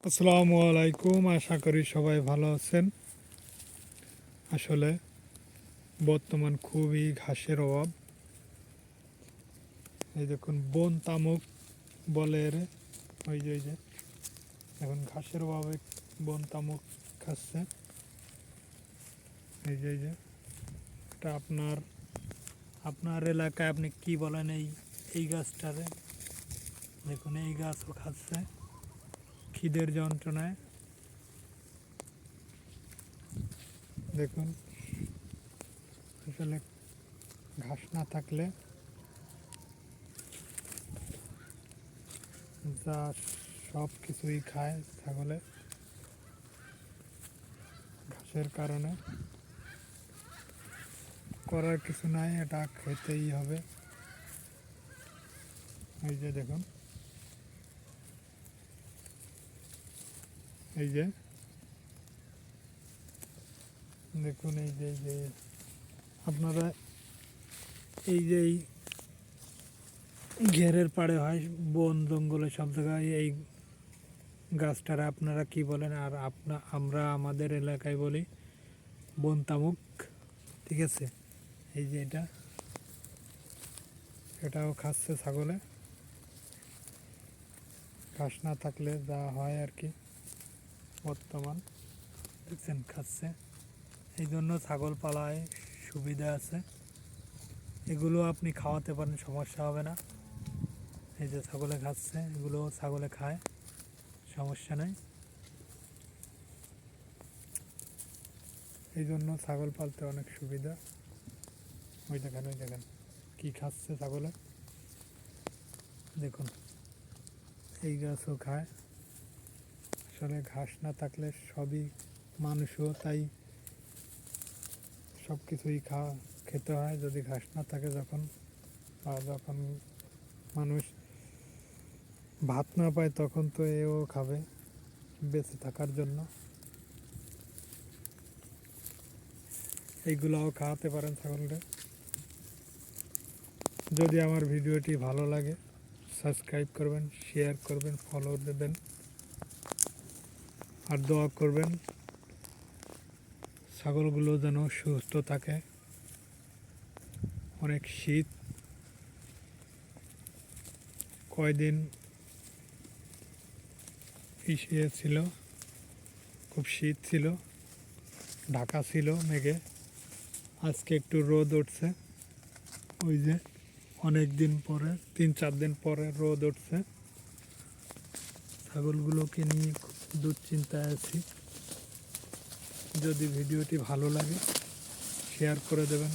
আসসালামু আলাইকুম, আশা করি সবাই ভালো আছেন। আসলে বর্তমান খুবই ঘাসের অভাব। এই দেখুন বন তামুক বলে এরে, ওই যে এখন ঘাসের অভাবে বন তামুক খাচ্ছে। এই যে এটা আপনার আপনার এলাকায় আপনি কি বলেন এই গাছটারে? দেখুন এই গাছও খাচ্ছে খিদের যন্ত্রণায়। দেখুন আসলে ঘাস না থাকলে যা সব কিছুই খায় ছাগলে, ঘাসের কারণে করার কিছু নাই, এটা খেতেই হবে। এই যে দেখুন, এই যে দেখুন, এই যে আপনারা এই ঘেরের পাড়ে হয় বন জঙ্গলে সব জায়গায় এই গাছটারে আপনারা কি বলেন, আর আমরা আমাদের এলাকায় বলি বন তামুক। ঠিক আছে, এই যে এটাও খাচ্ছে ছাগলে। ঘাস না থাকলে যা হয় আর কি, বর্তমান দেখছেন খাচ্ছে। এই জন্য ছাগল পালায় সুবিধা আছে, এগুলো আপনি খাওয়াতে পারেন, সমস্যা হবে না। এই যে ছাগলে খাচ্ছে, এগুলো ছাগলে খায়, সমস্যা নেই। এই জন্য ছাগল পালতে অনেক সুবিধা। ওই দেখেন কি খাচ্ছে ছাগলে। দেখুন এই গাছও খায়। আসলে ঘাস না থাকলে সবই, মানুষও তাই সব কিছুই খেতে হয় যদি ঘাস না থাকে। যখন মানুষ ভাত না পায় তখন তো এও খাবে বেঁচে থাকার জন্য। এইগুলাও খাওয়াতে পারেন ছাগলকে। যদি আমার ভিডিওটি ভালো লাগে সাবস্ক্রাইব করবেন, শেয়ার করবেন, ফলো দেবেন আর দোয়া করবেন ছাগলগুলো যেন সুস্থ থাকে। অনেক শীত, কয়দিন ছিল, খুব শীত ছিল, ঢাকা ছিল মেঘে। আজকে একটু রোদ উঠছে, ওই যে অনেক দিন পরে 3-4 দিন পরে রোদ উঠছে। ছাগলগুলোকে নিয়ে খুব দুশ্চিন্তায় আছি। যদি ভিডিওটি ভালো লাগে শেয়ার করে দেবেন।